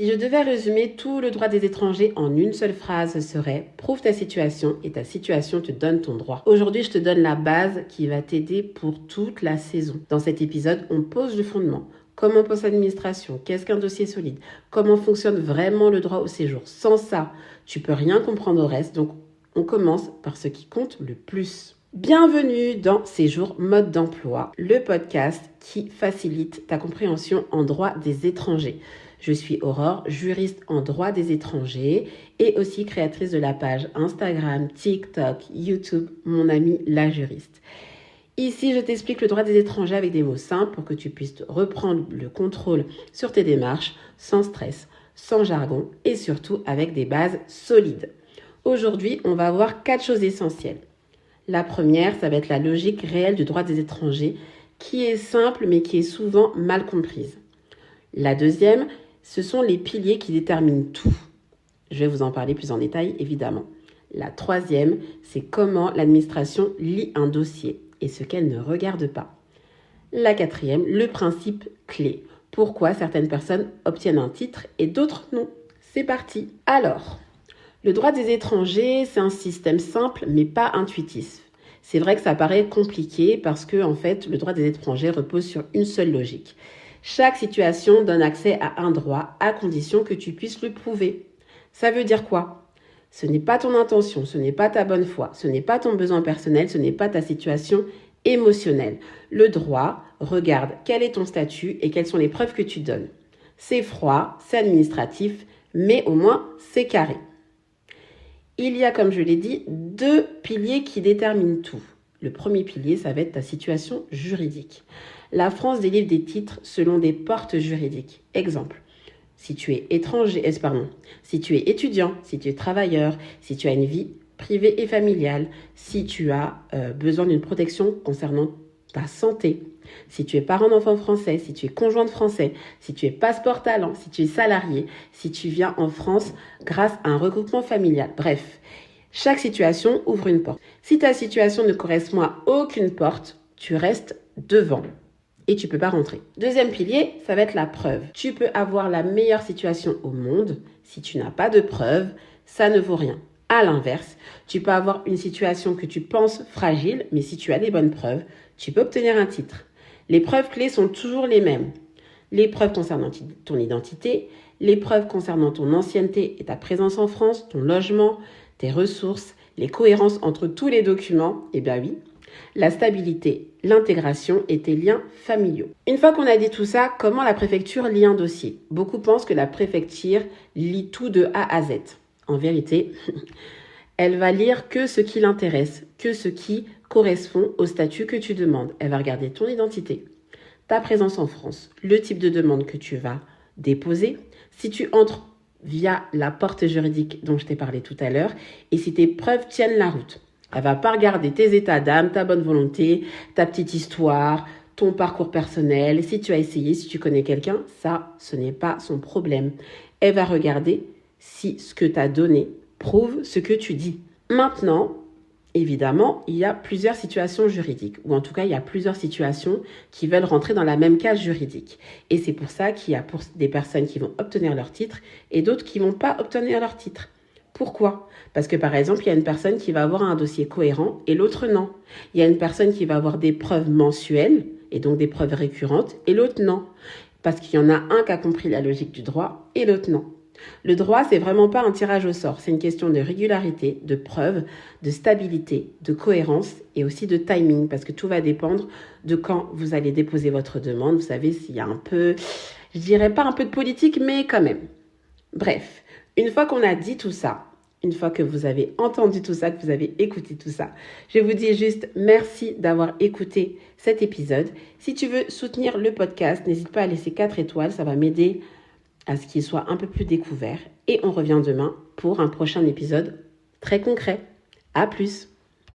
Si je devais résumer tout le droit des étrangers en une seule phrase, ce serait « Prouve ta situation et ta situation te donne ton droit ». Aujourd'hui, je te donne la base qui va t'aider pour toute la saison. Dans cet épisode, on pose le fondement. Comment pense l'administration? Qu'est-ce qu'un dossier solide? Comment fonctionne vraiment le droit au séjour? Sans ça, tu peux rien comprendre au reste. Donc, on commence par ce qui compte le plus. Bienvenue dans Séjour Mode d'Emploi, le podcast qui facilite ta compréhension en droit des étrangers. Je suis Aurore, juriste en droit des étrangers et aussi créatrice de la page Instagram, TikTok, YouTube, mon amie la juriste. Ici, je t'explique le droit des étrangers avec des mots simples pour que tu puisses reprendre le contrôle sur tes démarches sans stress, sans jargon et surtout avec des bases solides. Aujourd'hui, on va voir 4 choses essentielles. La première, ça va être la logique réelle du droit des étrangers qui est simple mais qui est souvent mal comprise. La deuxième, ce sont les piliers qui déterminent tout. Je vais vous en parler plus en détail, évidemment. La troisième, c'est comment l'administration lit un dossier et ce qu'elle ne regarde pas. La quatrième, le principe clé. Pourquoi certaines personnes obtiennent un titre et d'autres non. C'est parti. Alors, le droit des étrangers, c'est un système simple mais pas intuitif. C'est vrai que ça paraît compliqué parce que, en fait, le droit des étrangers repose sur une seule logique. Chaque situation donne accès à un droit à condition que tu puisses le prouver. Ça veut dire quoi? Ce n'est pas ton intention, ce n'est pas ta bonne foi, ce n'est pas ton besoin personnel, ce n'est pas ta situation émotionnelle. Le droit regarde quel est ton statut et quelles sont les preuves que tu donnes. C'est froid, c'est administratif, mais au moins c'est carré. Il y a, comme je l'ai dit, 2 piliers qui déterminent tout. Le premier pilier, ça va être ta situation juridique. La France délivre des titres selon des portes juridiques. Exemple, si tu es si tu es étudiant, si tu es travailleur, si tu as une vie privée et familiale, si tu as besoin d'une protection concernant ta santé, si tu es parent d'enfant français, si tu es conjoint de français, si tu es passeport talent, si tu es salarié, si tu viens en France grâce à un regroupement familial. Bref, chaque situation ouvre une porte. Si ta situation ne correspond à aucune porte, tu restes devant et tu peux pas rentrer. Deuxième pilier, ça va être la preuve. Tu peux avoir la meilleure situation au monde. Si tu n'as pas de preuve, ça ne vaut rien. À l'inverse, tu peux avoir une situation que tu penses fragile, mais si tu as les bonnes preuves, tu peux obtenir un titre. Les preuves clés sont toujours les mêmes. Les preuves concernant ton identité, les preuves concernant ton ancienneté et ta présence en France, ton logement, tes ressources, les cohérences entre tous les documents, eh bien oui, la stabilité, l'intégration et tes liens familiaux. Une fois qu'on a dit tout ça, comment la préfecture lit un dossier? Beaucoup pensent que la préfecture lit tout de A à Z. En vérité, elle va lire que ce qui l'intéresse, que ce qui correspond au statut que tu demandes. Elle va regarder ton identité, ta présence en France, le type de demande que tu vas déposer, si tu entres via la porte juridique dont je t'ai parlé tout à l'heure, et si tes preuves tiennent la route. Elle va pas regarder tes états d'âme, ta bonne volonté, ta petite histoire, ton parcours personnel, si tu as essayé, si tu connais quelqu'un, ça, ce n'est pas son problème. Elle va regarder si ce que tu as donné prouve ce que tu dis. Maintenant, évidemment, il y a plusieurs situations juridiques, ou en tout cas, il y a plusieurs situations qui veulent rentrer dans la même case juridique. Et c'est pour ça qu'il y a pour des personnes qui vont obtenir leur titre et d'autres qui ne vont pas obtenir leur titre. Pourquoi? Parce que par exemple, il y a une personne qui va avoir un dossier cohérent et l'autre non. Il y a une personne qui va avoir des preuves mensuelles et donc des preuves récurrentes et l'autre non. Parce qu'il y en a un qui a compris la logique du droit et l'autre non. Le droit, c'est vraiment pas un tirage au sort. C'est une question de régularité, de preuve, de stabilité, de cohérence et aussi de timing parce que tout va dépendre de quand vous allez déposer votre demande. Vous savez, s'il y a un peu, je dirais pas un peu de politique, mais quand même. Bref, une fois qu'on a dit tout ça, une fois que vous avez entendu tout ça, que vous avez écouté tout ça, je vous dis juste merci d'avoir écouté cet épisode. Si tu veux soutenir le podcast, n'hésite pas à laisser 4 étoiles, ça va m'aider à ce qu'il soit un peu plus découvert. Et on revient demain pour un prochain épisode très concret. À plus!